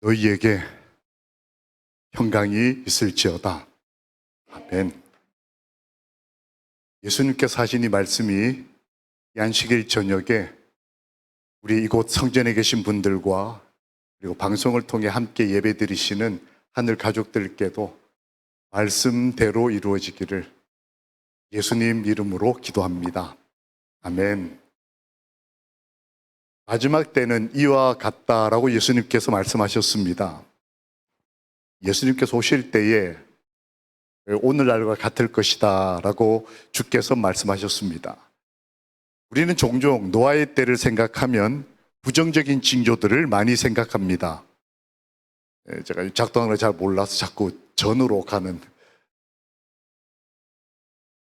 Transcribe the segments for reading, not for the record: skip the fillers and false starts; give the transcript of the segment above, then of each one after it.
너희에게 평강이 있을지어다. 아멘. 예수님께서 하신 이 말씀이 이 안식일 저녁에 우리 이곳 성전에 계신 분들과 그리고 방송을 통해 함께 예배드리시는 하늘 가족들께도 말씀대로 이루어지기를 예수님 이름으로 기도합니다. 아멘. 마지막 때는 이와 같다라고 예수님께서 말씀하셨습니다. 예수님께서 오실 때에 오늘날과 같을 것이다 라고 주께서 말씀하셨습니다. 우리는 종종 노아의 때를 생각하면 부정적인 징조들을 많이 생각합니다. 제가 작동하는 걸 잘 몰라서 자꾸 전으로 가는.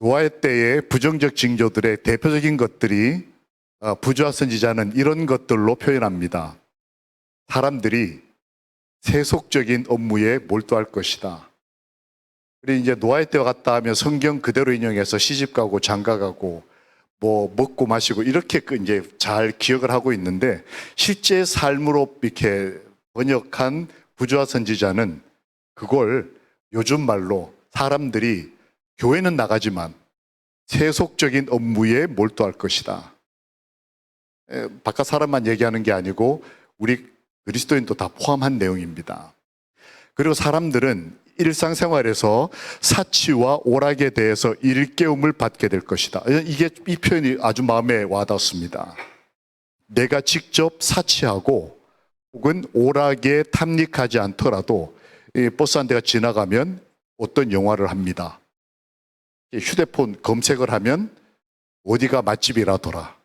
노아의 때의 부정적 징조들의 대표적인 것들이 부조와 선지자는 이런 것들로 표현합니다. 사람들이 세속적인 업무에 몰두할 것이다. 그리고 이제 노아의 때와 같다 하면 성경 그대로 인용해서 시집가고 장가가고 뭐 먹고 마시고 이렇게 이제 잘 기억을 하고 있는데, 실제 삶으로 이렇게 번역한 부조와 선지자는 그걸 요즘 말로 사람들이 교회는 나가지만 세속적인 업무에 몰두할 것이다. 바깥 사람만 얘기하는 게 아니고 우리 그리스도인도 다 포함한 내용입니다. 그리고 사람들은 일상생활에서 사치와 오락에 대해서 일깨움을 받게 될 것이다. 이 표현이 아주 마음에 와닿습니다. 내가 직접 사치하고 혹은 오락에 탐닉하지 않더라도 버스 한 대가 지나가면 어떤 영화를 합니다. 휴대폰 검색을 하면 어디가 맛집이라더라,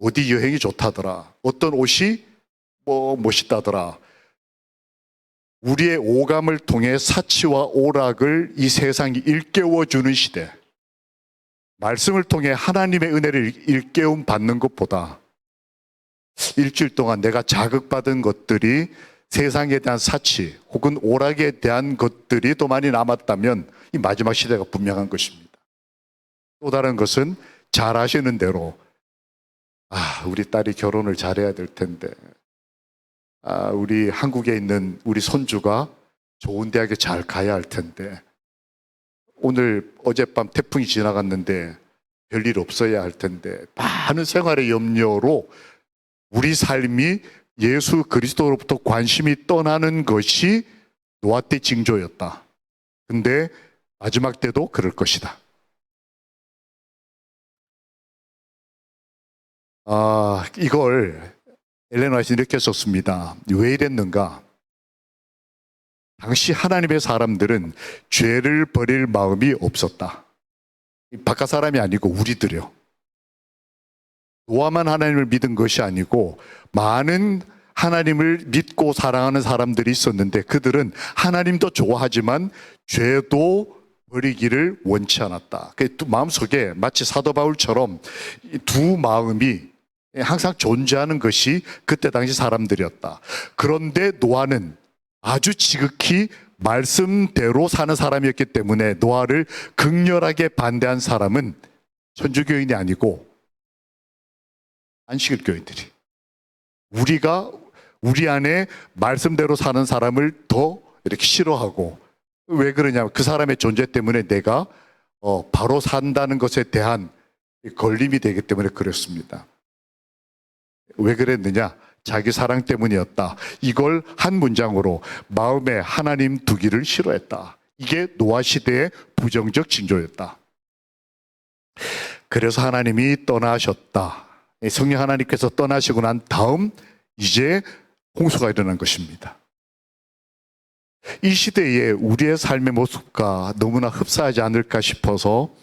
어디 여행이 좋다더라, 어떤 옷이 멋있다더라. 우리의 오감을 통해 사치와 오락을 이 세상이 일깨워주는 시대, 말씀을 통해 하나님의 은혜를 일깨움 받는 것보다 일주일 동안 내가 자극받은 것들이 세상에 대한 사치 혹은 오락에 대한 것들이 더 많이 남았다면 이 마지막 시대가 분명한 것입니다. 또 다른 것은 잘 아시는 대로 우리 딸이 결혼을 잘해야 될 텐데, 우리 한국에 있는 우리 손주가 좋은 대학에 잘 가야 할 텐데, 어젯밤 태풍이 지나갔는데 별일 없어야 할 텐데, 많은 생활의 염려로 우리 삶이 예수 그리스도로부터 관심이 떠나는 것이 노아 때 징조였다. 근데 마지막 때도 그럴 것이다. 이걸 엘렌 화이트는 이렇게 썼습니다. 왜 이랬는가? 당시 하나님의 사람들은 죄를 버릴 마음이 없었다. 바깥 사람이 아니고 우리들이요. 노아만 하나님을 믿은 것이 아니고 많은 하나님을 믿고 사랑하는 사람들이 있었는데, 그들은 하나님도 좋아하지만 죄도 버리기를 원치 않았다. 마음속에 마치 사도 바울처럼 두 마음이 항상 존재하는 것이 그때 당시 사람들이었다. 그런데 노아는 아주 지극히 말씀대로 사는 사람이었기 때문에 노아를 극렬하게 반대한 사람은 천주교인이 아니고 안식일 교인들이, 우리 안에 말씀대로 사는 사람을 더 이렇게 싫어하고, 왜 그러냐면 그 사람의 존재 때문에 내가 바로 산다는 것에 대한 걸림이 되기 때문에 그렇습니다. 왜 그랬느냐? 자기 사랑 때문이었다. 이걸 한 문장으로 마음에 하나님 두기를 싫어했다. 이게 노아 시대의 부정적 징조였다. 그래서 하나님이 떠나셨다. 성령 하나님께서 떠나시고 난 다음 이제 홍수가 일어난 것입니다. 이 시대에 우리의 삶의 모습과 너무나 흡사하지 않을까 싶어서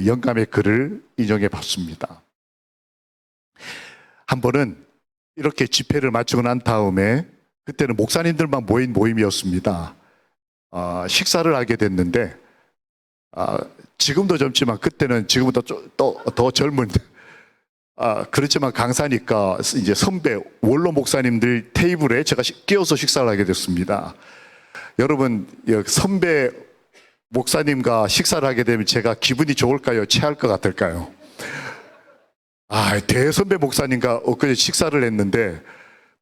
영감의 글을 인용해 봤습니다. 한 번은 이렇게 집회를 마치고 난 다음에, 그때는 목사님들만 모인 모임이었습니다. 식사를 하게 됐는데, 지금도 젊지만 그때는 지금보다 더 젊은, 그렇지만 강사니까 이제 선배 원로 목사님들 테이블에 제가 끼어서 식사를 하게 됐습니다. 여러분, 선배 목사님과 식사를 하게 되면 제가 기분이 좋을까요? 체할 것 같을까요? 대선배 목사님과 엊그제 식사를 했는데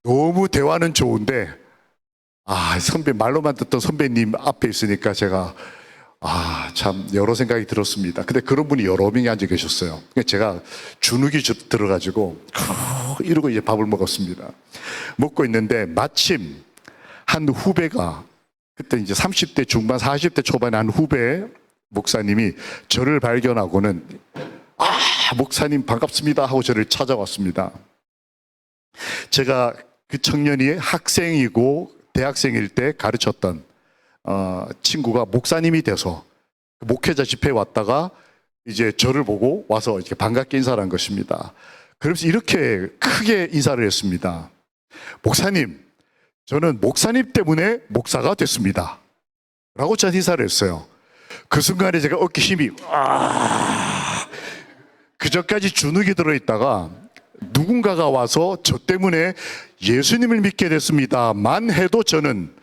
너무 대화는 좋은데 선배 말로만 듣던 선배님 앞에 있으니까 제가 참 여러 생각이 들었습니다. 근데 그런 분이 여러 명이 앉아 계셨어요. 제가 주눅이 들어가지고 이러고 이제 밥을 먹었습니다. 먹고 있는데 마침 한 후배가 그때 이제 30대 중반 40대 초반의 한 후배 목사님이 저를 발견하고는 목사님 반갑습니다 하고 저를 찾아왔습니다. 제가 그 청년이 학생이고 대학생일 때 가르쳤던 친구가 목사님이 돼서 목회자 집회에 왔다가 이제 저를 보고 와서 이렇게 반갑게 인사를 한 것입니다. 그러면서 이렇게 크게 인사를 했습니다. 목사님, 저는 목사님 때문에 목사가 됐습니다. 라고 저한테 인사를 했어요. 그 순간에 제가 어깨 힘이 그전까지 주눅이 들어있다가 누군가가 와서 저 때문에 예수님을 믿게 됐습니다만 해도 저는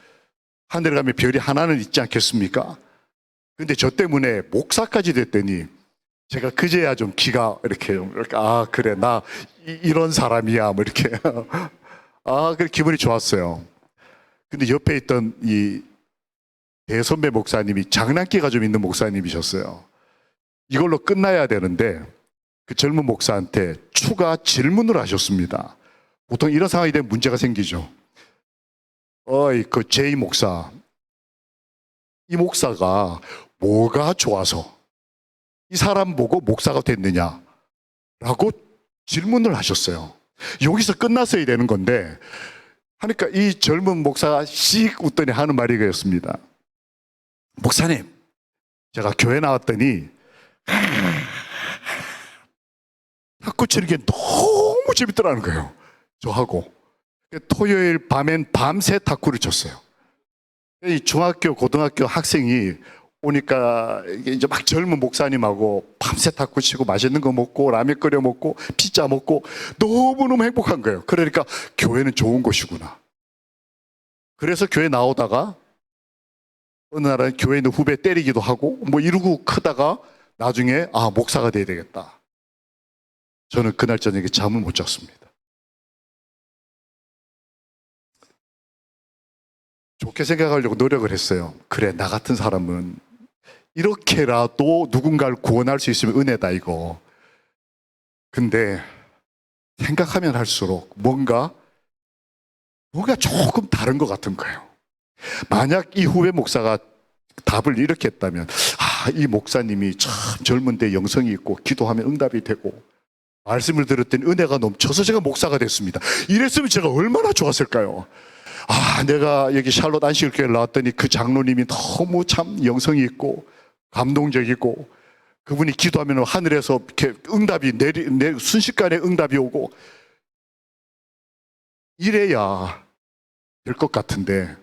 하늘에 가면 별이 하나는 있지 않겠습니까? 근데 저 때문에 목사까지 됐더니 제가 그제야 좀 기가 이렇게 그래 나 이런 사람이야 뭐 이렇게 그래 기분이 좋았어요. 근데 옆에 있던 이 대선배 목사님이 장난기가 좀 있는 목사님이셨어요. 이걸로 끝나야 되는데 그 젊은 목사한테 추가 질문을 하셨습니다. 보통 이런 상황이 되면 문제가 생기죠. 그 제이 목사, 이 목사가 뭐가 좋아서 이 사람 보고 목사가 됐느냐? 라고 질문을 하셨어요. 여기서 끝났어야 되는 건데, 하니까 이 젊은 목사가 씩 웃더니 하는 말이 그랬습니다. 목사님, 제가 교회 나왔더니 탁구 치는 게 너무 재밌더라는 거예요. 저하고. 토요일 밤엔 밤새 탁구를 쳤어요. 이 중학교, 고등학교 학생이 오니까 이제 막 젊은 목사님하고 밤새 탁구 치고 맛있는 거 먹고 라면 끓여 먹고 피자 먹고 너무너무 행복한 거예요. 그러니까 교회는 좋은 곳이구나. 그래서 교회 나오다가 어느 날은 교회 있는 후배 때리기도 하고 뭐 이러고 크다가 나중에 목사가 돼야 되겠다. 저는 그날 저녁에 잠을 못 잤습니다. 좋게 생각하려고 노력을 했어요. 그래, 나 같은 사람은 이렇게라도 누군가를 구원할 수 있으면 은혜다 이거. 근데 생각하면 할수록 뭔가 조금 다른 것 같은 거예요. 만약 이 후배 목사가 답을 이렇게 했다면 이 목사님이 참 젊은데 영성이 있고 기도하면 응답이 되고 말씀을 들었더니 은혜가 넘쳐서 제가 목사가 됐습니다. 이랬으면 제가 얼마나 좋았을까요? 내가 여기 샬롯 안식일교회에 나왔더니 그 장로님이 너무 참 영성이 있고 감동적이고 그분이 기도하면 하늘에서 이렇게 응답이 순식간에 응답이 오고 이래야 될 것 같은데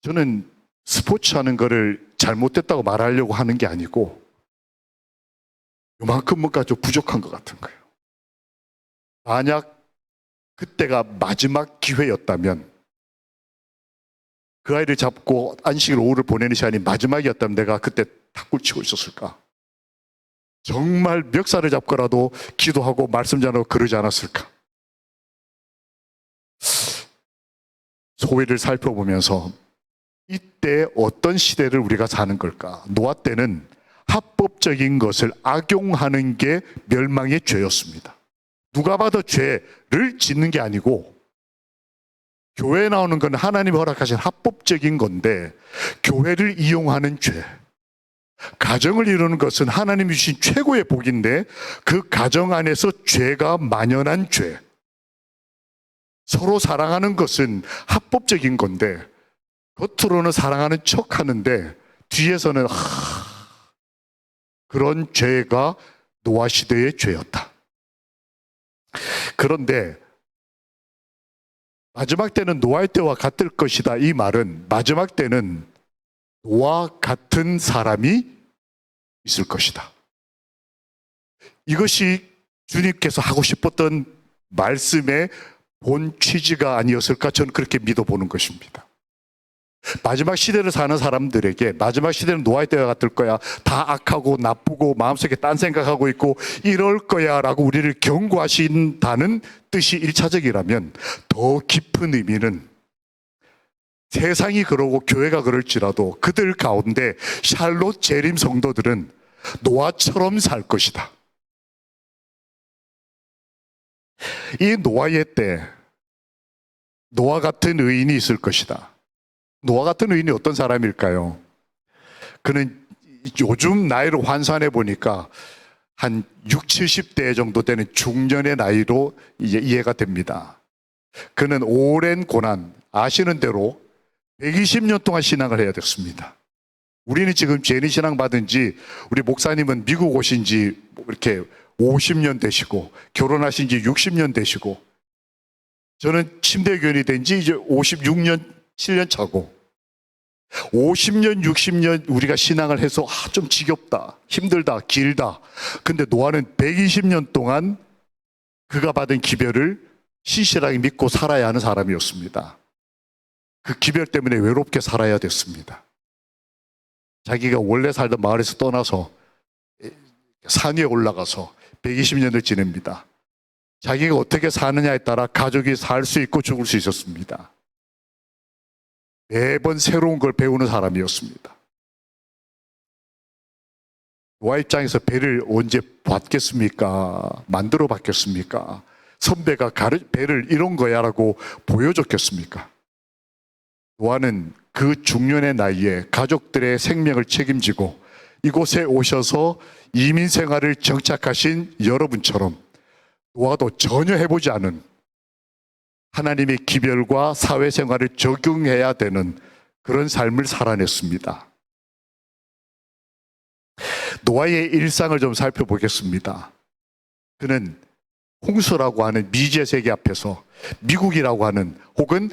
저는 스포츠 하는 거를 잘못됐다고 말하려고 하는 게 아니고 요만큼 뭔가 좀 부족한 것 같은 거예요. 만약 그때가 마지막 기회였다면 그 아이를 잡고 안식일 오후를 보내는 시간이 마지막이었다면 내가 그때 탁구를 치고 있었을까? 정말 멱살을 잡고라도 기도하고 말씀 전하고 그러지 않았을까? 소위를 살펴보면서 이때 어떤 시대를 우리가 사는 걸까? 노아 때는 합법적인 것을 악용하는 게 멸망의 죄였습니다. 누가 봐도 죄를 짓는 게 아니고 교회에 나오는 건 하나님이 허락하신 합법적인 건데 교회를 이용하는 죄, 가정을 이루는 것은 하나님이 주신 최고의 복인데 그 가정 안에서 죄가 만연한 죄, 서로 사랑하는 것은 합법적인 건데 겉으로는 사랑하는 척 하는데 뒤에서는 그런 죄가 노아 시대의 죄였다. 그런데 마지막 때는 노아의 때와 같을 것이다. 이 말은 마지막 때는 노아 같은 사람이 있을 것이다. 이것이 주님께서 하고 싶었던 말씀의 본 취지가 아니었을까 저는 그렇게 믿어보는 것입니다. 마지막 시대를 사는 사람들에게 마지막 시대는 노아의 때가 같을 거야. 다 악하고 나쁘고 마음속에 딴 생각하고 있고 이럴 거야 라고 우리를 경고하신다는 뜻이 일차적이라면 더 깊은 의미는 세상이 그러고 교회가 그럴지라도 그들 가운데 샬롯 재림 성도들은 노아처럼 살 것이다. 이 노아의 때 노아 같은 의인이 있을 것이다. 노아 같은 의인이 어떤 사람일까요? 그는 요즘 나이를 환산해 보니까 한 60, 70대 정도 되는 중년의 나이로 이제 이해가 됩니다. 그는 오랜 고난, 아시는 대로 120년 동안 신앙을 해야 됐습니다. 우리는 지금 재림 신앙 받은 지, 우리 목사님은 미국 오신 지 이렇게 50년 되시고 결혼하신 지 60년 되시고, 저는 침대교인이 된 지 이제 56년 7년 차고, 50년 60년 우리가 신앙을 해서 좀 지겹다, 힘들다, 길다. 근데 노아는 120년 동안 그가 받은 기별을 신실하게 믿고 살아야 하는 사람이었습니다. 그 기별 때문에 외롭게 살아야 됐습니다. 자기가 원래 살던 마을에서 떠나서 산 위에 올라가서 120년을 지냅니다. 자기가 어떻게 사느냐에 따라 가족이 살 수 있고 죽을 수 있었습니다. 매번 새로운 걸 배우는 사람이었습니다. 노아 입장에서 배를 언제 봤겠습니까? 만들어 봤겠습니까? 선배가 배를 이런 거야 라고 보여줬겠습니까? 노아는 그 중년의 나이에 가족들의 생명을 책임지고 이곳에 오셔서 이민 생활을 정착하신 여러분처럼 노아도 전혀 해보지 않은 하나님의 기별과 사회생활을 적용해야 되는 그런 삶을 살아냈습니다. 노아의 일상을 좀 살펴보겠습니다. 그는 홍수라고 하는 미지의 세계 앞에서 미국이라고 하는 혹은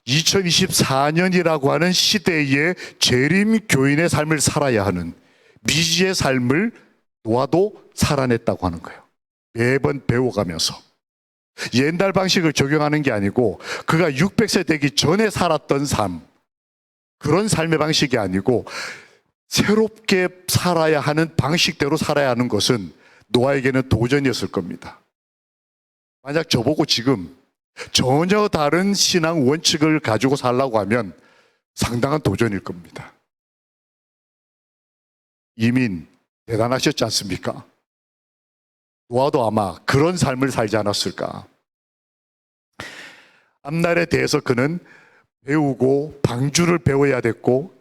2024년이라고 하는 시대의 재림 교인의 삶을 살아야 하는 미지의 삶을 노아도 살아냈다고 하는 거예요. 매번 배워가면서. 옛날 방식을 적용하는 게 아니고 그가 600세 되기 전에 살았던 삶, 그런 삶의 방식이 아니고 새롭게 살아야 하는 방식대로 살아야 하는 것은 노아에게는 도전이었을 겁니다. 만약 저보고 지금 전혀 다른 신앙 원칙을 가지고 살라고 하면 상당한 도전일 겁니다. 이민 대단하셨지 않습니까? 노아도 아마 그런 삶을 살지 않았을까. 앞날에 대해서 그는 배우고 방주를 배워야 됐고,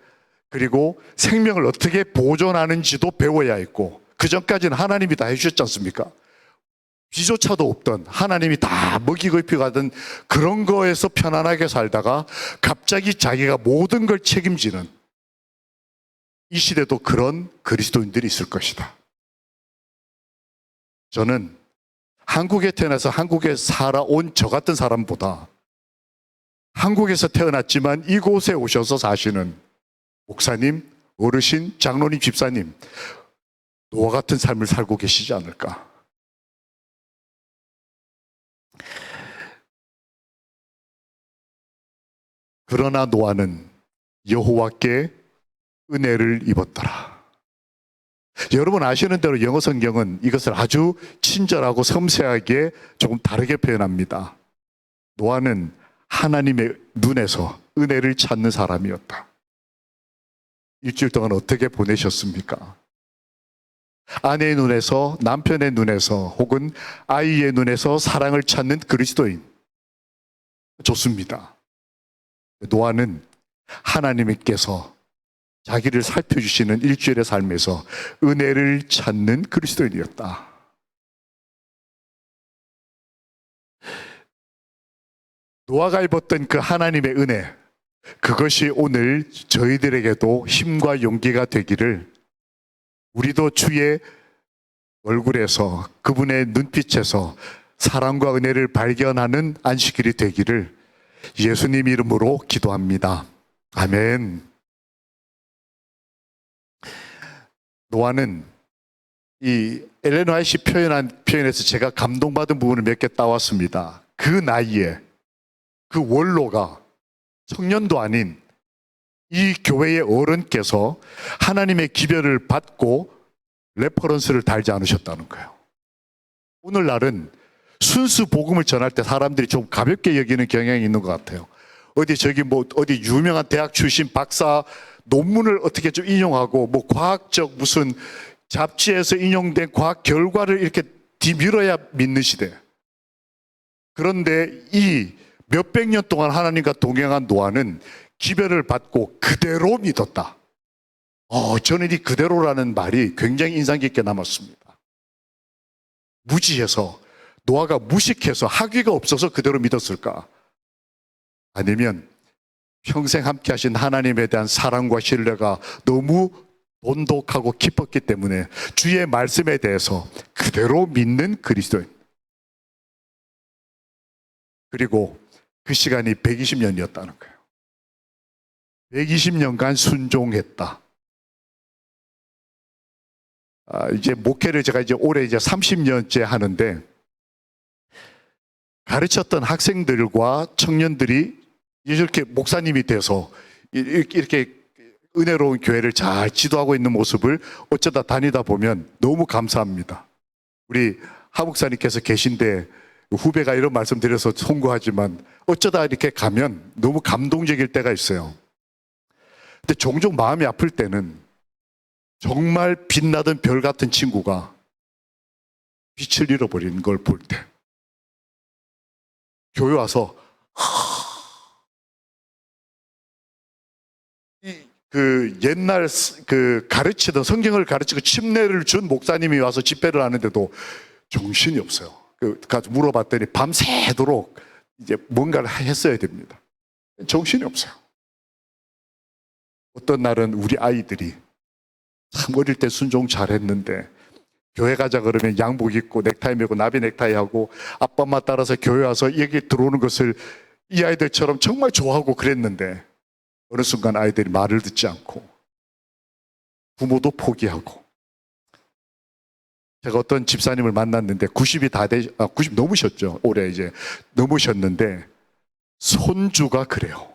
그리고 생명을 어떻게 보존하는지도 배워야 했고, 그 전까지는 하나님이 다 해주셨지 않습니까? 비조차도 없던, 하나님이 다 먹이고 입히고 하던 그런 거에서 편안하게 살다가 갑자기 자기가 모든 걸 책임지는, 이 시대도 그런 그리스도인들이 있을 것이다. 저는 한국에 태어나서 한국에 살아온 저 같은 사람보다 한국에서 태어났지만 이곳에 오셔서 사시는 목사님, 어르신, 장로님, 집사님, 노아 같은 삶을 살고 계시지 않을까. 그러나 노아는 여호와께 은혜를 입었더라. 여러분 아시는 대로 영어 성경은 이것을 아주 친절하고 섬세하게 조금 다르게 표현합니다. 노아는 하나님의 눈에서 은혜를 찾는 사람이었다. 일주일 동안 어떻게 보내셨습니까? 아내의 눈에서, 남편의 눈에서, 혹은 아이의 눈에서 사랑을 찾는 그리스도인. 좋습니다. 노아는 하나님께서 자기를 살펴주시는 일주일의 삶에서 은혜를 찾는 그리스도인이었다. 노아가 입었던 그 하나님의 은혜, 그것이 오늘 저희들에게도 힘과 용기가 되기를, 우리도 주의 얼굴에서, 그분의 눈빛에서 사랑과 은혜를 발견하는 안식일이 되기를 예수님 이름으로 기도합니다. 아멘. 노아는 이 엘렌 화이트 표현한 표현에서 제가 감동받은 부분을 몇 개 따왔습니다. 그 나이에 그 원로가 청년도 아닌 이 교회의 어른께서 하나님의 기별을 받고 레퍼런스를 달지 않으셨다는 거예요. 오늘날은 순수 복음을 전할 때 사람들이 좀 가볍게 여기는 경향이 있는 것 같아요. 어디 유명한 대학 출신 박사 논문을 어떻게 좀 인용하고 과학적 무슨 잡지에서 인용된 과학 결과를 이렇게 뒤밀어야 믿는 시대. 그런데 이 몇백 년 동안 하나님과 동행한 노아는 기별을 받고 그대로 믿었다. 저는 이 그대로라는 말이 굉장히 인상 깊게 남았습니다. 무지해서, 노아가 무식해서 학위가 없어서 그대로 믿었을까? 아니면 평생 함께 하신 하나님에 대한 사랑과 신뢰가 너무 돈독하고 깊었기 때문에 주의 말씀에 대해서 그대로 믿는 그리스도인. 그리고 그 시간이 120년이었다는 거예요. 120년간 순종했다. 이제 목회를 제가 올해 30년째 하는데, 가르쳤던 학생들과 청년들이 이렇게 목사님이 돼서 이렇게 은혜로운 교회를 잘 지도하고 있는 모습을 어쩌다 다니다 보면 너무 감사합니다. 우리 하 목사님께서 계신데 후배가 이런 말씀 드려서 송구하지만 어쩌다 이렇게 가면 너무 감동적일 때가 있어요. 근데 종종 마음이 아플 때는 정말 빛나던 별 같은 친구가 빛을 잃어버리는 걸 볼 때, 교회 와서 옛날 가르치던, 성경을 가르치고 침례를 준 목사님이 와서 집회를 하는데도 정신이 없어요. 가서 물어봤더니 밤새도록 이제 뭔가를 했어야 됩니다. 정신이 없어요. 어떤 날은 우리 아이들이 참 어릴 때 순종 잘했는데 교회 가자 그러면 양복 입고 넥타이 메고 나비 넥타이 하고 아빠 엄마 따라서 교회 와서 여기 들어오는 것을 이 아이들처럼 정말 좋아하고 그랬는데 어느 순간 아이들이 말을 듣지 않고 부모도 포기하고. 제가 어떤 집사님을 만났는데 90 넘으셨죠. 올해 이제 넘으셨는데 손주가 그래요.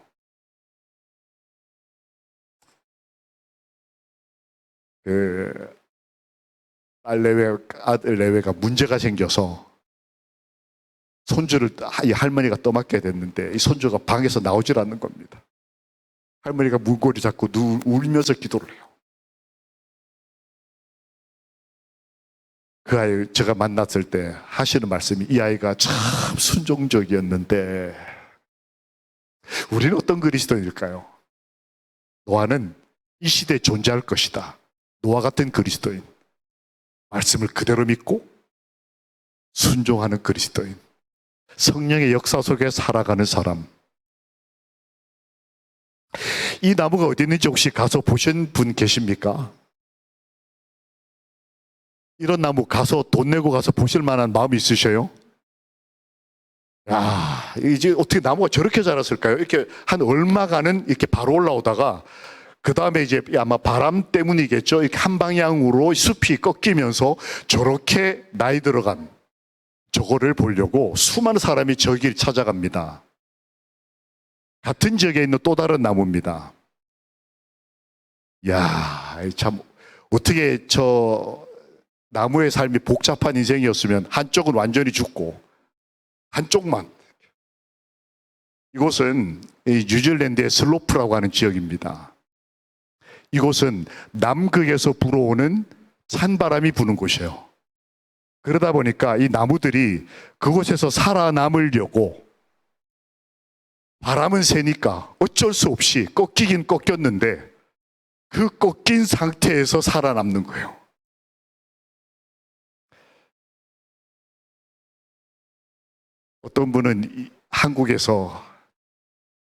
딸 내외, 아들 내외가 문제가 생겨서 손주를 이 할머니가 떠맡게 됐는데 이 손주가 방에서 나오질 않는 겁니다. 할머니가 문고리 잡고 울면서 기도를 해요. 그 아이 제가 만났을 때 하시는 말씀이, 이 아이가 참 순종적이었는데 우리는 어떤 그리스도인일까요? 노아는 이 시대에 존재할 것이다. 노아 같은 그리스도인, 말씀을 그대로 믿고 순종하는 그리스도인, 성령의 역사 속에 살아가는 사람. 이 나무가 어디 있는지 혹시 가서 보신 분 계십니까? 이런 나무 가서 돈 내고 가서 보실 만한 마음이 있으셔요? 야, 이제 어떻게 나무가 저렇게 자랐을까요? 이렇게 한 얼마간은 이렇게 바로 올라오다가 그 다음에 이제 아마 바람 때문이겠죠. 이렇게 한 방향으로 숲이 꺾이면서 저렇게 나이 들어간, 저거를 보려고 수많은 사람이 저 길 찾아갑니다. 같은 지역에 있는 또 다른 나무입니다. 야, 참 어떻게 저 나무의 삶이 복잡한 인생이었으면 한쪽은 완전히 죽고 한쪽만. 이곳은 뉴질랜드의 슬로프라고 하는 지역입니다. 이곳은 남극에서 불어오는 찬바람이 부는 곳이에요. 그러다 보니까 이 나무들이 그곳에서 살아남으려고, 바람은 세니까 어쩔 수 없이 꺾이긴 꺾였는데 그 꺾인 상태에서 살아남는 거예요. 어떤 분은 한국에서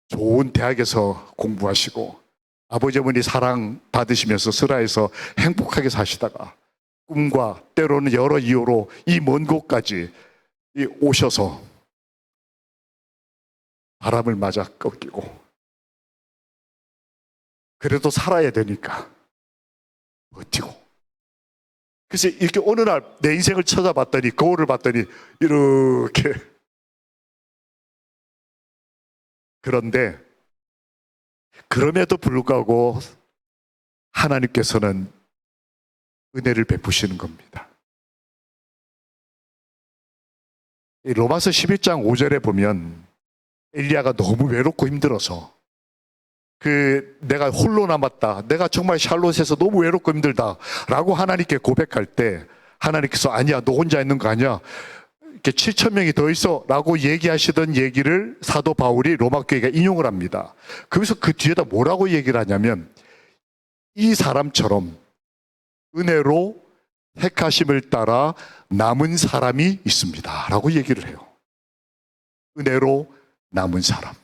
좋은 대학에서 공부하시고 아버지 어머니 사랑 받으시면서 슬하에서 행복하게 사시다가 꿈과 때로는 여러 이유로 이 먼 곳까지 오셔서 바람을 맞아 꺾이고, 그래도 살아야 되니까 버티고. 그래서 이렇게 어느 날 내 인생을 찾아봤더니, 거울을 봤더니 이렇게. 그런데 그럼에도 불구하고 하나님께서는 은혜를 베푸시는 겁니다. 로마서 11장 5절에 보면 엘리야가 너무 외롭고 힘들어서 내가 홀로 남았다. 내가 정말 샬롯에서 너무 외롭고 힘들다. 라고 하나님께 고백할 때 하나님께서 아니야, 너 혼자 있는 거 아니야. 이렇게 7천 명이 더 있어. 라고 얘기하시던 얘기를 사도 바울이 로마 교회가 인용을 합니다. 그래서 그 뒤에다 뭐라고 얘기를 하냐면 이 사람처럼 은혜로 택하심을 따라 남은 사람이 있습니다. 라고 얘기를 해요. 은혜로 남은 사람.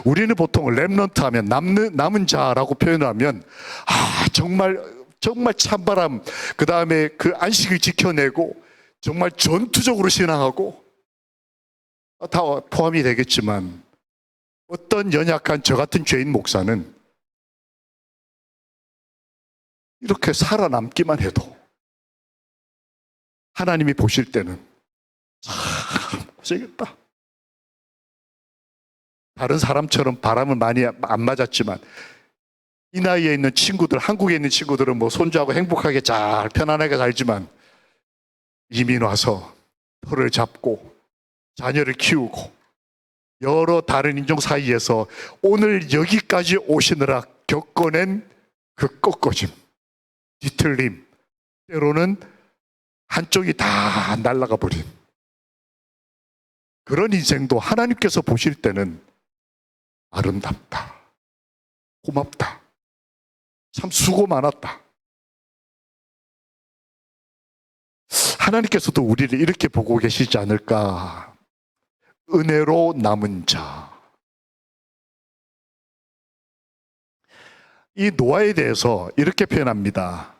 우리는 보통 렘넌트 하면 남은 자라고 표현을 하면 정말 찬바람, 그 다음에 그 안식을 지켜내고 정말 전투적으로 신앙하고 다 포함이 되겠지만 어떤 연약한 저 같은 죄인 목사는 이렇게 살아남기만 해도 하나님이 보실 때는 참 고생했다. 다른 사람처럼 바람을 많이 안 맞았지만 이 나이에 있는 친구들, 한국에 있는 친구들은 뭐 손주하고 행복하게 잘 편안하게 살지만 이민 와서 터를 잡고 자녀를 키우고 여러 다른 인종 사이에서 오늘 여기까지 오시느라 겪어낸 그 꺾어짐, 뒤틀림, 때로는 한쪽이 다 날아가 버린 그런 인생도 하나님께서 보실 때는 아름답다, 고맙다, 참 수고 많았다. 하나님께서도 우리를 이렇게 보고 계시지 않을까. 은혜로 남은 자. 이 노아에 대해서 이렇게 표현합니다.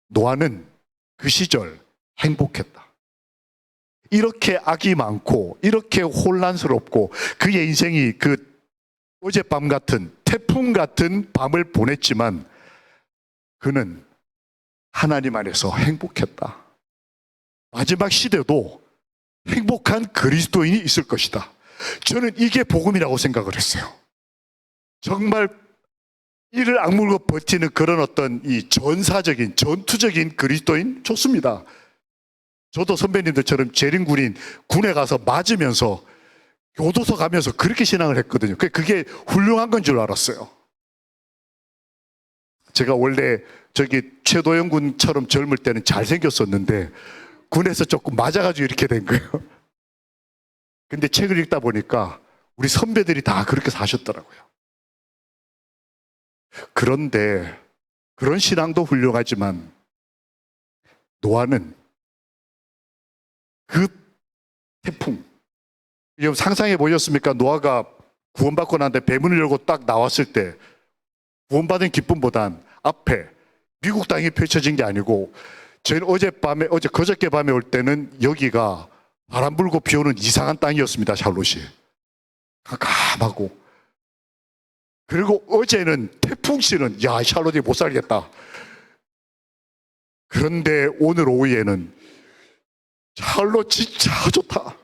노아는 그 시절 행복했다. 이렇게 악이 많고 이렇게 혼란스럽고 그의 인생이 그 어젯밤 같은 태풍 같은 밤을 보냈지만 그는 하나님 안에서 행복했다. 마지막 시대도 행복한 그리스도인이 있을 것이다. 저는 이게 복음이라고 생각을 했어요. 정말 이를 악물고 버티는 그런 어떤 이 전사적인 전투적인 그리스도인 좋습니다. 저도 선배님들처럼 재림군인 군에 가서 맞으면서 교도소 가면서 그렇게 신앙을 했거든요. 그게 훌륭한 건 줄 알았어요. 제가 원래 최도영 군처럼 젊을 때는 잘생겼었는데 군에서 조금 맞아가지고 이렇게 된 거예요. 근데 책을 읽다 보니까 우리 선배들이 다 그렇게 사셨더라고요. 그런데 그런 신앙도 훌륭하지만 노아는 그 태풍, 상상해 보셨습니까? 노아가 구원받고 난 뒤에 배문을 열고 딱 나왔을 때 구원받은 기쁨보단 앞에 미국 땅이 펼쳐진 게 아니고 저희는 그저께 밤에 올 때는 여기가 바람 불고 비 오는 이상한 땅이었습니다. 샬롯이 깜깜하고. 그리고 어제는 태풍씨는 샬롯이 못 살겠다. 그런데 오늘 오후에는 샬롯 진짜 좋다.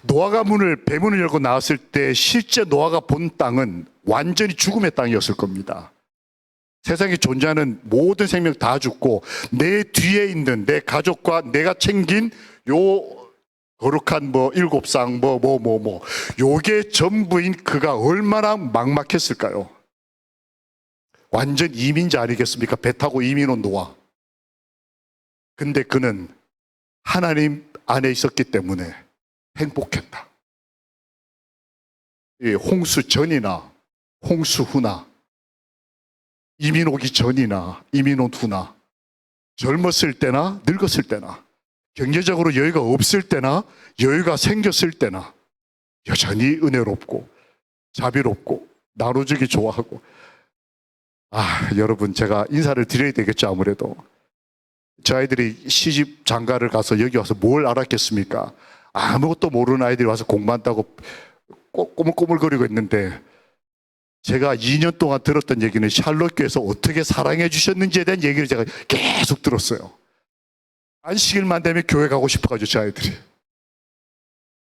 노아가 배문을 열고 나왔을 때 실제 노아가 본 땅은 완전히 죽음의 땅이었을 겁니다. 세상에 존재하는 모든 생명 다 죽고 내 뒤에 있는 내 가족과 내가 챙긴 요 거룩한 일곱상 요게 전부인 그가 얼마나 막막했을까요? 완전 이민자 아니겠습니까? 배 타고 이민 온 노아. 근데 그는 하나님 안에 있었기 때문에 행복했다. 홍수 전이나 홍수 후나 이민 오기 전이나 이민 온 후나 젊었을 때나 늙었을 때나 경제적으로 여유가 없을 때나 여유가 생겼을 때나 여전히 은혜롭고 자비롭고 나눠주기 좋아하고. 여러분, 제가 인사를 드려야 되겠죠. 아무래도 저 아이들이 시집 장가를 가서 여기 와서 뭘 알았겠습니까? 아무것도 모르는 아이들이 와서 공부한다고 꼬물꼬물거리고 있는데 제가 2년 동안 들었던 얘기는 샬롯교에서 어떻게 사랑해 주셨는지에 대한 얘기를 제가 계속 들었어요. 안식일만 되면 교회 가고 싶어가지고 저 아이들이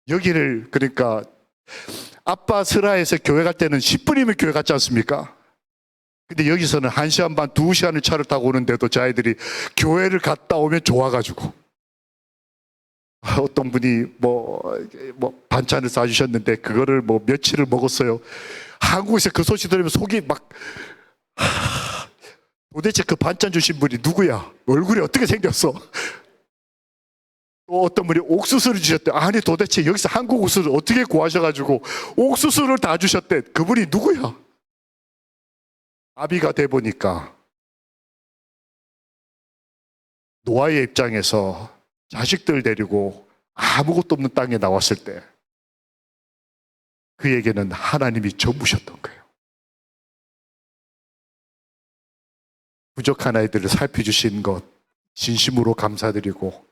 여기를 그러니까 아빠 슬하에서 교회 갈 때는 10분이면 교회 갔지 않습니까? 근데 여기서는 1시간 반, 2시간을 차를 타고 오는데도 저희들이 교회를 갔다 오면 좋아가지고 어떤 분이 반찬을 싸주셨는데 그거를 며칠을 먹었어요. 한국에서 그 소식 들으면 속이 막 도대체 그 반찬 주신 분이 누구야? 얼굴이 어떻게 생겼어? 또 어떤 분이 옥수수를 주셨대. 아니 도대체 여기서 한국 옥수수를 어떻게 구하셔가지고 옥수수를 다 주셨대. 그분이 누구야? 아비가 돼 보니까 노아의 입장에서 자식들 데리고 아무것도 없는 땅에 나왔을 때 그에게는 하나님이 전부셨던 거예요. 부족한 아이들을 살펴주신 것 진심으로 감사드리고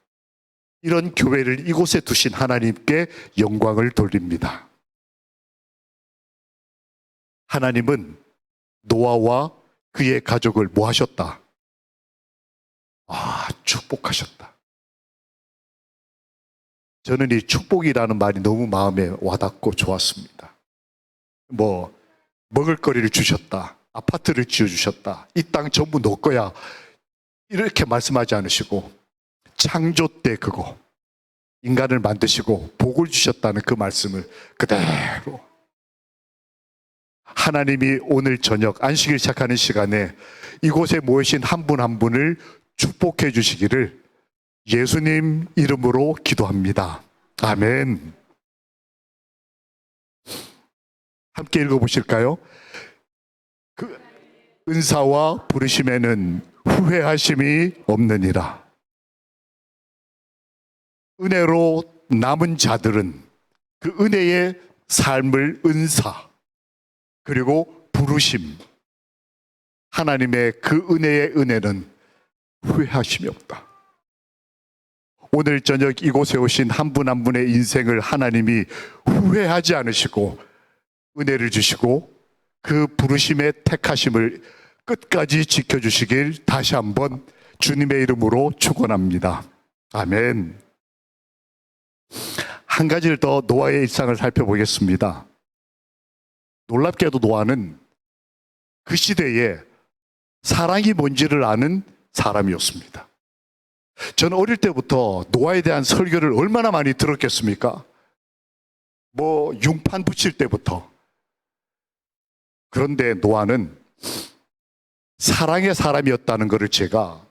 이런 교회를 이곳에 두신 하나님께 영광을 돌립니다. 하나님은 노아와 그의 가족을 뭐 하셨다? 축복하셨다. 저는 이 축복이라는 말이 너무 마음에 와닿고 좋았습니다. 먹을거리를 주셨다. 아파트를 지어주셨다. 이 땅 전부 너 거야. 이렇게 말씀하지 않으시고 창조 때 그거 인간을 만드시고 복을 주셨다는 그 말씀을 그대로 하나님이 오늘 저녁 안식일 시작하는 시간에 이곳에 모이신 한 분 한 분을 축복해 주시기를 예수님 이름으로 기도합니다. 아멘. 함께 읽어보실까요? 그 은사와 부르심에는 후회하심이 없느니라. 은혜로 남은 자들은 그 은혜의 삶을 은사 그리고 부르심 하나님의 그 은혜의 은혜는 후회하심이 없다. 오늘 저녁 이곳에 오신 한 분 한 분의 인생을 하나님이 후회하지 않으시고 은혜를 주시고 그 부르심의 택하심을 끝까지 지켜주시길 다시 한번 주님의 이름으로 축원합니다. 아멘. 한 가지를 더 노아의 일상을 살펴보겠습니다. 놀랍게도 노아는 그 시대에 사랑이 뭔지를 아는 사람이었습니다. 저는 어릴 때부터 노아에 대한 설교를 얼마나 많이 들었겠습니까? 융판 붙일 때부터. 그런데 노아는 사랑의 사람이었다는 것을 제가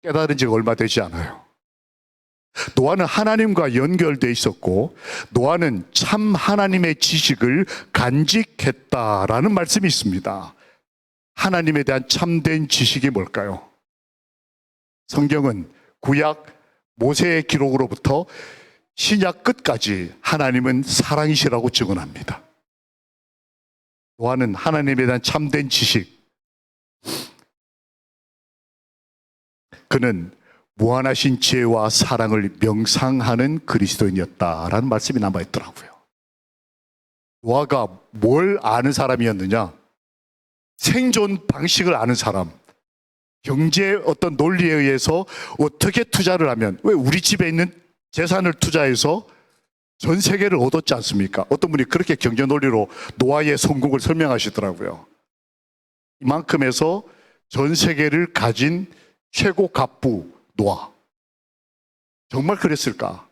깨달은 지가 얼마 되지 않아요. 노아는 하나님과 연결되어 있었고 노아는 참 하나님의 지식을 간직했다라는 말씀이 있습니다. 하나님에 대한 참된 지식이 뭘까요? 성경은 구약 모세의 기록으로부터 신약 끝까지 하나님은 사랑이시라고 증언합니다. 노아는 하나님에 대한 참된 지식, 그는 무한하신 지혜와 사랑을 명상하는 그리스도인이었다라는 말씀이 남아있더라고요. 노아가 뭘 아는 사람이었느냐? 생존 방식을 아는 사람, 경제의 어떤 논리에 의해서 어떻게 투자를 하면, 왜 우리 집에 있는 재산을 투자해서 전 세계를 얻었지 않습니까? 어떤 분이 그렇게 경제 논리로 노아의 성공을 설명하시더라고요. 이만큼 해서 전 세계를 가진 최고 갑부 노아. 정말 그랬을까?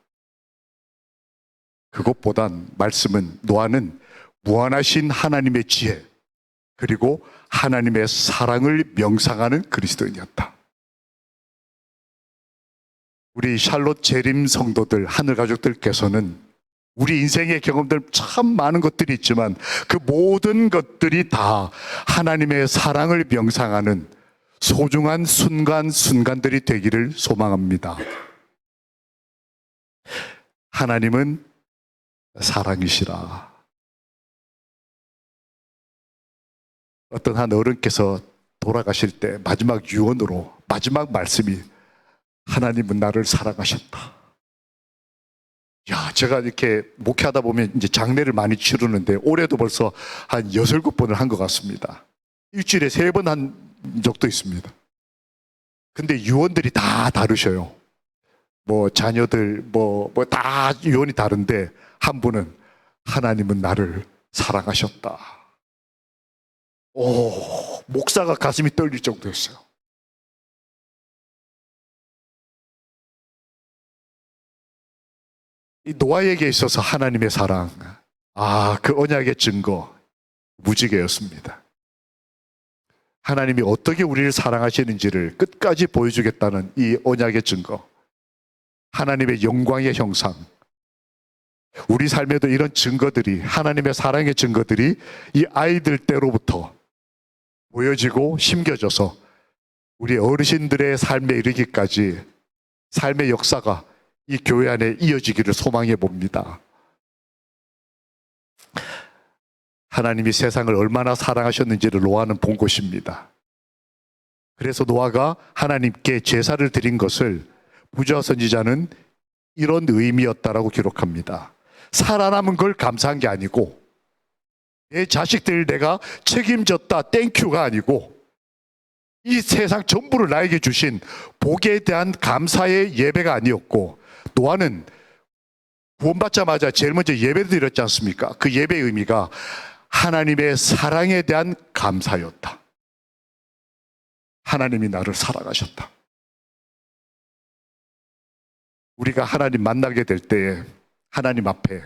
그것보단 말씀은 노아는 무한하신 하나님의 지혜 그리고 하나님의 사랑을 명상하는 그리스도인이었다. 우리 샬롯 재림 성도들, 하늘 가족들께서는 우리 인생의 경험들 참 많은 것들이 있지만 그 모든 것들이 다 하나님의 사랑을 명상하는 소중한 순간순간들이 되기를 소망합니다. 하나님은 사랑이시라. 어떤 한 어른께서 돌아가실 때 마지막 유언으로 마지막 말씀이 하나님은 나를 사랑하셨다. 제가 이렇게 목회하다 보면 이제 장례를 많이 치르는데 올해도 벌써 한 6, 7번을 한 것 같습니다. 일주일에 3번 한 적도 있습니다. 근데 유언들이 다 다르셔요. 자녀들 다 유언이 다른데 한 분은 하나님은 나를 사랑하셨다. 오, 목사가 가슴이 떨릴 정도였어요. 이 노아에게 있어서 하나님의 사랑, 그 언약의 증거, 무지개였습니다. 하나님이 어떻게 우리를 사랑하시는지를 끝까지 보여주겠다는 이 언약의 증거, 하나님의 영광의 형상, 우리 삶에도 이런 증거들이, 하나님의 사랑의 증거들이 이 아이들 때로부터 보여지고 심겨져서 우리 어르신들의 삶에 이르기까지 삶의 역사가 이 교회 안에 이어지기를 소망해 봅니다. 하나님이 세상을 얼마나 사랑하셨는지를 노아는 본 것입니다. 그래서 노아가 하나님께 제사를 드린 것을 부조와 선지자는 이런 의미였다라고 기록합니다. 살아남은 걸 감사한 게 아니고, 내 자식들 내가 책임졌다 땡큐가 아니고, 이 세상 전부를 나에게 주신 복에 대한 감사의 예배가 아니었고, 노아는 구원받자마자 제일 먼저 예배를 드렸지 않습니까? 그 예배의 의미가 하나님의 사랑에 대한 감사였다. 하나님이 나를 사랑하셨다. 우리가 하나님 만나게 될 때에 하나님 앞에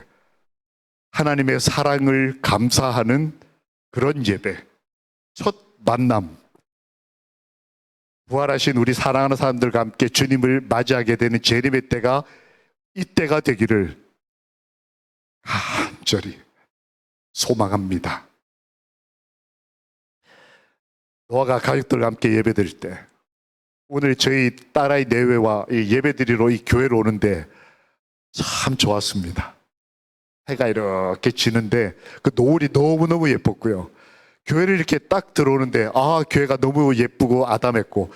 하나님의 사랑을 감사하는 그런 예배, 첫 만남, 부활하신 우리 사랑하는 사람들과 함께 주님을 맞이하게 되는 재림의 때가 이때가 되기를 간절히 소망합니다. 노아가 가족들과 함께 예배드릴 때, 오늘 저희 딸아이 내외와 예배드리러 이 교회로 오는데 참 좋았습니다. 해가 이렇게 지는데 그 노을이 너무너무 예뻤고요. 교회를 이렇게 딱 들어오는데 교회가 너무 예쁘고 아담했고,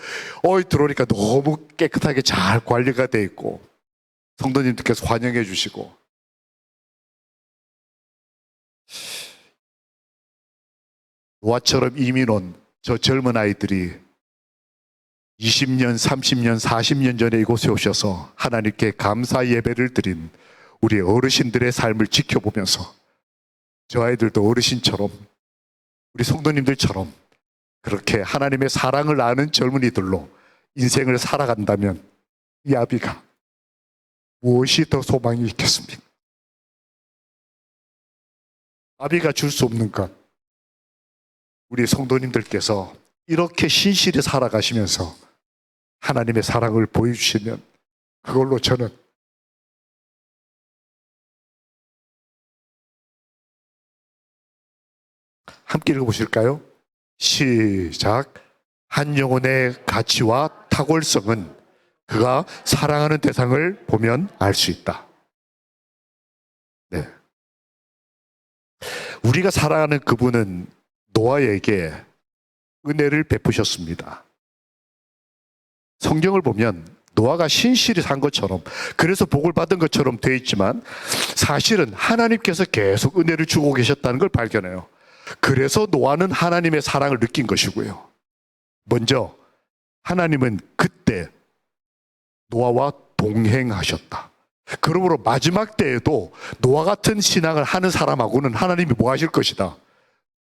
들어오니까 너무 깨끗하게 잘 관리가 돼 있고, 성도님들께서 환영해 주시고, 노아처럼 이민 온 저 젊은 아이들이 20년, 30년, 40년 전에 이곳에 오셔서 하나님께 감사 예배를 드린 우리 어르신들의 삶을 지켜보면서 저 아이들도 어르신처럼, 우리 성도님들처럼 그렇게 하나님의 사랑을 아는 젊은이들로 인생을 살아간다면 이 아비가 무엇이 더 소망이 있겠습니까? 아비가 줄 수 없는 것, 우리 성도님들께서 이렇게 신실히 살아가시면서 하나님의 사랑을 보여주시면 그걸로 저는 함께 읽어보실까요? 시작. 한 영혼의 가치와 탁월성은 그가 사랑하는 대상을 보면 알 수 있다. 네. 우리가 사랑하는 그분은 노아에게 은혜를 베푸셨습니다. 성경을 보면 노아가 신실히 산 것처럼, 그래서 복을 받은 것처럼 되어 있지만 사실은 하나님께서 계속 은혜를 주고 계셨다는 걸 발견해요. 그래서 노아는 하나님의 사랑을 느낀 것이고요. 먼저 하나님은 그때 노아와 동행하셨다. 그러므로 마지막 때에도 노아 같은 신앙을 하는 사람하고는 하나님이 뭐 하실 것이다?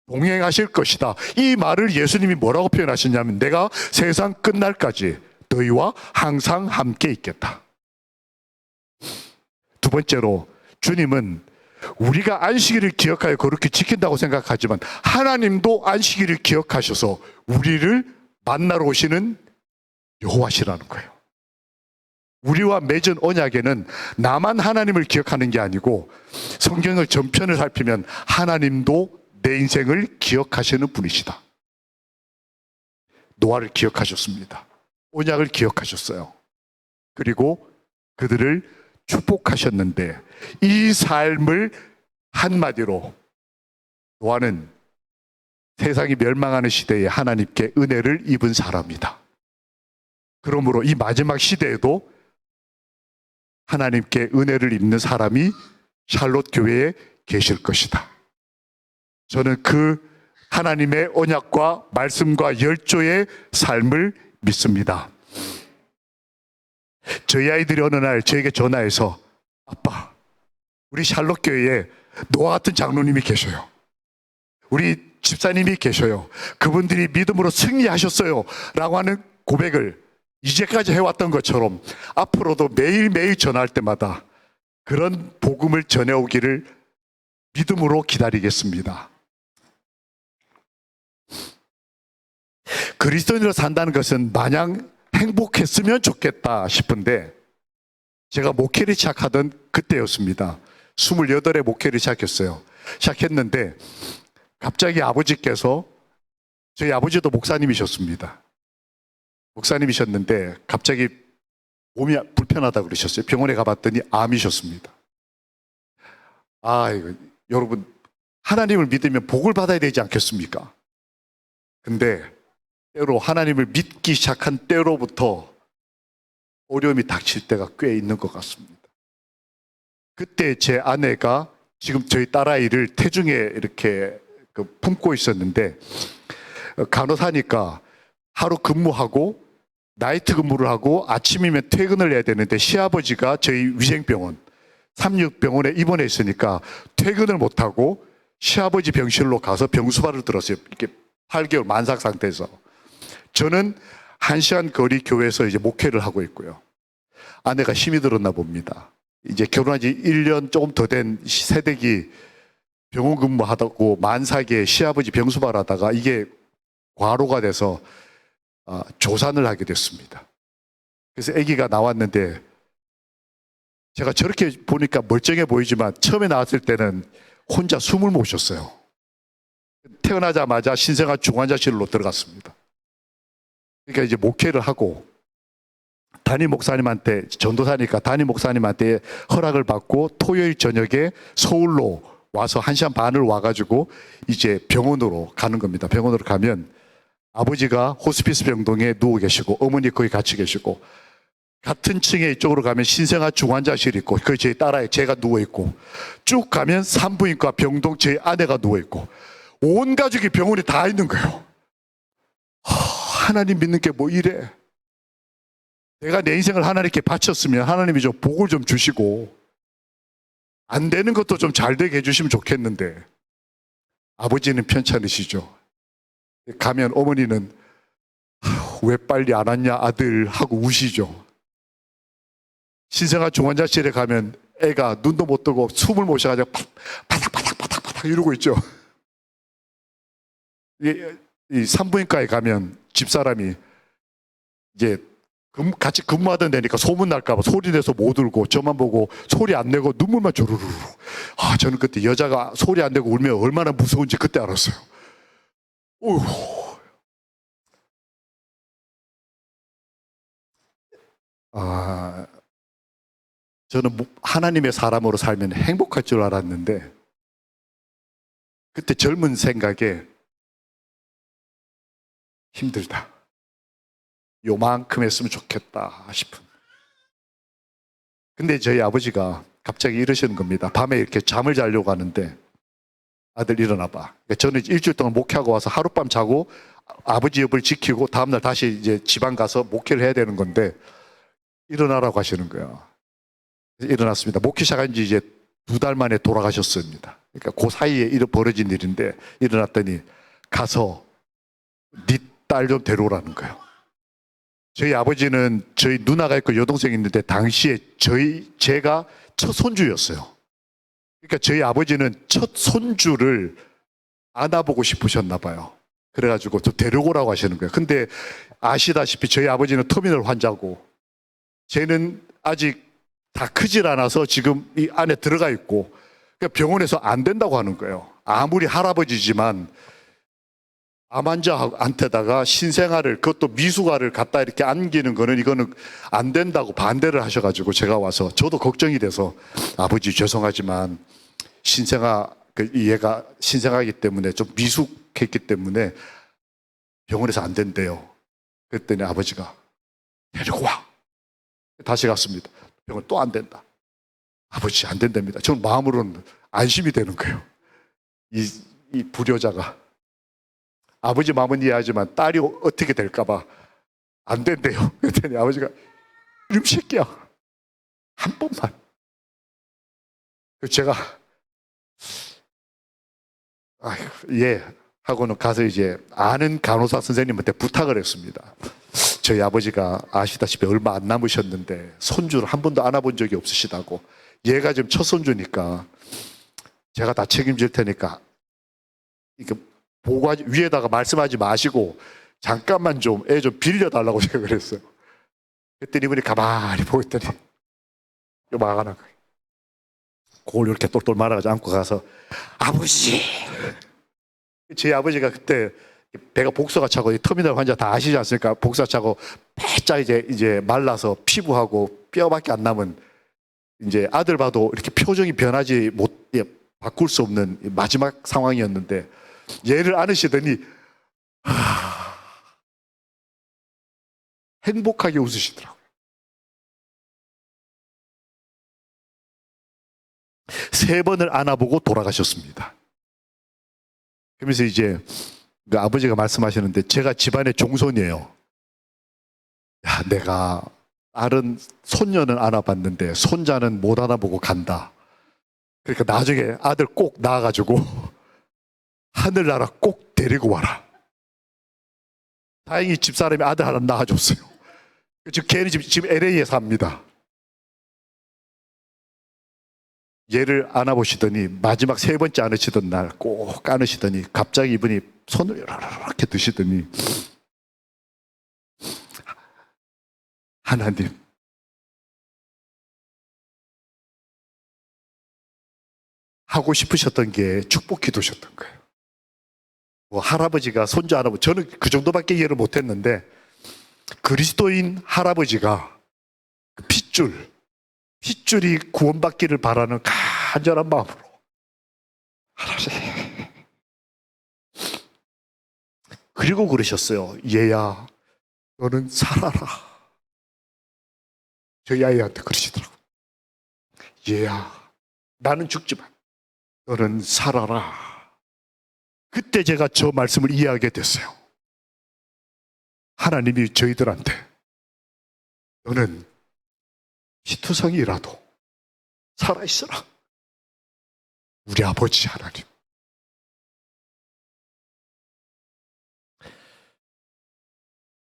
동행하실 것이다. 이 말을 예수님이 뭐라고 표현하셨냐면, 내가 세상 끝날까지 너희와 항상 함께 있겠다. 두 번째로, 주님은 우리가 안식일을 기억하여 그렇게 지킨다고 생각하지만 하나님도 안식일을 기억하셔서 우리를 만나러 오시는 여호와시라는 거예요. 우리와 맺은 언약에는 나만 하나님을 기억하는 게 아니고, 성경을 전편을 살피면 하나님도 내 인생을 기억하시는 분이시다. 노아를 기억하셨습니다. 언약을 기억하셨어요. 그리고 그들을 축복하셨는데, 이 삶을 한마디로 노아는 세상이 멸망하는 시대에 하나님께 은혜를 입은 사람이다. 그러므로 이 마지막 시대에도 하나님께 은혜를 입는 사람이 샬롯 교회에 계실 것이다. 저는 그 하나님의 언약과 말씀과 열조의 삶을 믿습니다. 저희 아이들이 어느 날 저에게 전화해서, 아빠, 우리 샬롯 교회에 노아 같은 장로님이 계셔요. 우리 집사님이 계셔요. 그분들이 믿음으로 승리하셨어요. 라고 하는 고백을 이제까지 해왔던 것처럼 앞으로도 매일매일 전화할 때마다 그런 복음을 전해오기를 믿음으로 기다리겠습니다. 그리스도인으로 산다는 것은 마냥 행복했으면 좋겠다 싶은데 제가 목회를 시작하던 그때였습니다. 28에 목회를 시작했어요. 시작했는데 갑자기 아버지께서, 저희 아버지도 목사님이셨습니다. 목사님이셨는데 갑자기 몸이 불편하다고 그러셨어요. 병원에 가봤더니 암이셨습니다. 이거 여러분, 하나님을 믿으면 복을 받아야 되지 않겠습니까? 근데 때로 하나님을 믿기 시작한 때로부터 어려움이 닥칠 때가 꽤 있는 것 같습니다. 그때 제 아내가 지금 저희 딸아이를 태중에 이렇게 품고 있었는데 간호사니까 하루 근무하고 나이트 근무를 하고 아침이면 퇴근을 해야 되는데 시아버지가 저희 위생병원 삼육병원에 입원해 있으니까 퇴근을 못하고 시아버지 병실로 가서 병수발을 들었어요. 이렇게 8개월 만삭 상태에서. 저는 1시간 거리 교회에서 이제 목회를 하고 있고요. 아내가 힘이 들었나 봅니다. 이제 결혼한 지 1년 조금 더 된 새댁이 병원 근무하다고 만삭에 시아버지 병수발 하다가 이게 과로가 돼서 조산을 하게 됐습니다. 그래서 아기가 나왔는데 제가 저렇게 보니까 멀쩡해 보이지만 처음에 나왔을 때는 혼자 숨을 못 쉬었어요. 태어나자마자 신생아 중환자실로 들어갔습니다. 그러니까 이제 목회를 하고 담임 목사님한테, 전도사니까 담임 목사님한테 허락을 받고 토요일 저녁에 서울로 와서 1시간 반을 와가지고 이제 병원으로 가는 겁니다. 병원으로 가면 아버지가 호스피스 병동에 누워 계시고 어머니 거기 같이 계시고 같은 층에 이쪽으로 가면 신생아 중환자실이 있고 거기 제 딸아이 제가 누워 있고 쭉 가면 산부인과 병동 제 아내가 누워 있고 온 가족이 병원에 다 있는 거예요. 하나님 믿는 게 뭐 이래? 내가 내 인생을 하나님께 바쳤으면 하나님이 좀 복을 좀 주시고 안 되는 것도 좀 잘 되게 해주시면 좋겠는데 아버지는 편찮으시죠. 가면 어머니는 왜 빨리 안 왔냐 아들 하고 우시죠. 신생아 중환자실에 가면 애가 눈도 못 뜨고 숨을 못 쉬어가지고 바닥바닥 이러고 있죠. 이 산부인과에 가면 집사람이 이제 같이 근무하던 데니까 소문 날까봐 소리 내서 못 울고 저만 보고 소리 안 내고 눈물만 주르르. 저는 그때 여자가 소리 안 내고 울면 얼마나 무서운지 그때 알았어요. 저는 하나님의 사람으로 살면 행복할 줄 알았는데 그때 젊은 생각에 힘들다. 요만큼 했으면 좋겠다 싶은. 근데 저희 아버지가 갑자기 이러시는 겁니다. 밤에 이렇게 잠을 자려고 하는데 아들 일어나봐. 그러니까 저는 일주일 동안 목회하고 와서 하룻밤 자고 아버지 옆을 지키고 다음날 다시 이제 지방 가서 목회를 해야 되는 건데 일어나라고 하시는 거예요. 일어났습니다. 목회 시작한 지 이제 2달 만에 돌아가셨습니다. 그러니까 그 사이에 벌어진 일인데 일어났더니 가서 네 딸 좀 데려오라는 거예요. 저희 아버지는 저희 누나가 있고 여동생이 있는데 당시에 제가 첫 손주였어요. 그러니까 저희 아버지는 첫 손주를 안아보고 싶으셨나 봐요. 그래가지고 저 데려오라고 하시는 거예요. 근데 아시다시피 저희 아버지는 터미널 환자고 쟤는 아직 다 크질 않아서 지금 이 안에 들어가 있고 그러니까 병원에서 안 된다고 하는 거예요. 아무리 할아버지지만 암 환자한테다가 신생아를 그것도 미숙아를 갖다 이렇게 안기는 거는 이거는 안 된다고 반대를 하셔가지고 제가 와서 저도 걱정이 돼서 아버지 죄송하지만 얘가 신생아이기 때문에 좀 미숙했기 때문에 병원에서 안 된대요. 그랬더니 아버지가 데리고 와. 다시 갔습니다. 병원 또 안 된다. 아버지 안 된답니다. 저는 마음으로는 안심이 되는 거예요. 이 불효자가. 아버지 마음은 이해하지만 딸이 어떻게 될까봐 안 된대요. 그랬더니 아버지가 이놈 새끼야 한 번만. 제가 아이고, 예 하고는 가서 이제 아는 간호사 선생님한테 부탁을 했습니다. 저희 아버지가 아시다시피 얼마 안 남으셨는데 손주를 한 번도 안아본 적이 없으시다고. 얘가 지금 첫 손주니까 제가 다 책임질 테니까 이거 보고하지, 위에다가 말씀하지 마시고 잠깐만 좀 애 좀 빌려달라고 제가 그랬어요. 그랬더니 이분이 가만히 보고 있더니 요만한 거예요. 그걸 이렇게 똘똘 말아가지고 안고 가서 아버지. 제 아버지가 그때 배가 복숭아 차고 터미널 환자 다 아시지 않습니까? 복숭아 차고 빼짝 이제 말라서 피부하고 뼈밖에 안 남은 이제 아들 봐도 이렇게 표정이 변하지 못 바꿀 수 없는 마지막 상황이었는데 얘를 안으시더니 행복하게 웃으시더라고요. 세 번을 안아보고 돌아가셨습니다. 그러면서 이제 그 아버지가 말씀하시는데 제가 집안의 종손이에요. 야, 내가 다른 손녀는 안아봤는데 손자는 못 안아보고 간다. 그러니까 나중에 아들 꼭 낳아가지고 하늘나라 꼭 데리고 와라. 다행히 집사람이 아들 하나 낳아줬어요. 지금 걔는 지금 LA에 삽니다. 얘를 안아보시더니 마지막 세 번째 안으시던 날 꼭 안으시더니 갑자기 이분이 손을 이렇게 드시더니 하나님, 하고 싶으셨던 게 축복 기도셨던 거예요. 뭐 할아버지가 손주 할아버지, 저는 그 정도밖에 이해를 못했는데 그리스도인 할아버지가 핏줄이 구원받기를 바라는 간절한 마음으로 할아버지, 그리고 그러셨어요. 얘야, 너는 살아라. 저희 아이한테 그러시더라고요. 얘야, 나는 죽지만 너는 살아라. 그때 제가 저 말씀을 이해하게 됐어요. 하나님이 저희들한테 너는 피투성이라도 살아있어라. 우리 아버지 하나님.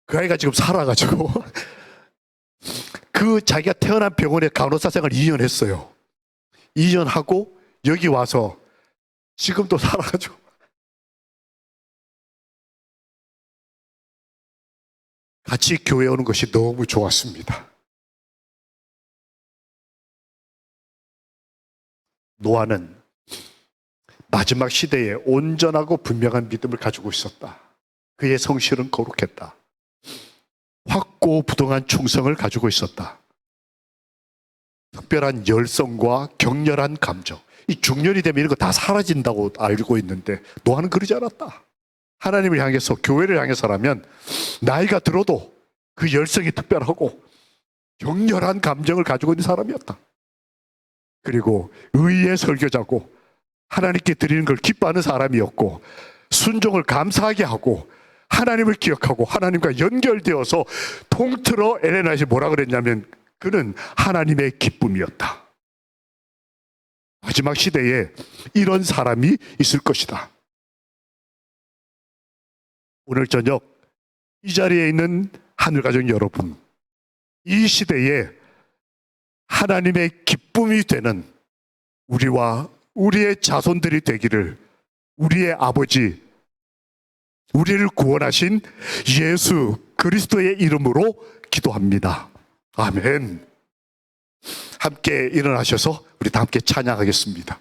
그 아이가 지금 살아가지고 그 자기가 태어난 병원에 간호사 생활 2년 했어요. 2년 하고 여기 와서 지금도 살아가지고 같이 교회 오는 것이 너무 좋았습니다. 노아는 마지막 시대에 온전하고 분명한 믿음을 가지고 있었다. 그의 성실은 거룩했다. 확고부동한 충성을 가지고 있었다. 특별한 열성과 격렬한 감정. 이 중년이 되면 이런 거 다 사라진다고 알고 있는데 노아는 그러지 않았다. 하나님을 향해서, 교회를 향해서라면 나이가 들어도 그 열성이 특별하고 격렬한 감정을 가지고 있는 사람이었다. 그리고 의의 설교자고 하나님께 드리는 걸 기뻐하는 사람이었고 순종을 감사하게 하고 하나님을 기억하고 하나님과 연결되어서 통틀어 엘렌 화이트가 뭐라 그랬냐면 그는 하나님의 기쁨이었다. 마지막 시대에 이런 사람이 있을 것이다. 오늘 저녁 이 자리에 있는 하늘가족 여러분, 이 시대에 하나님의 기쁨이 되는 우리와 우리의 자손들이 되기를 우리의 아버지, 우리를 구원하신 예수 그리스도의 이름으로 기도합니다. 아멘. 함께 일어나셔서 우리 다 함께 찬양하겠습니다.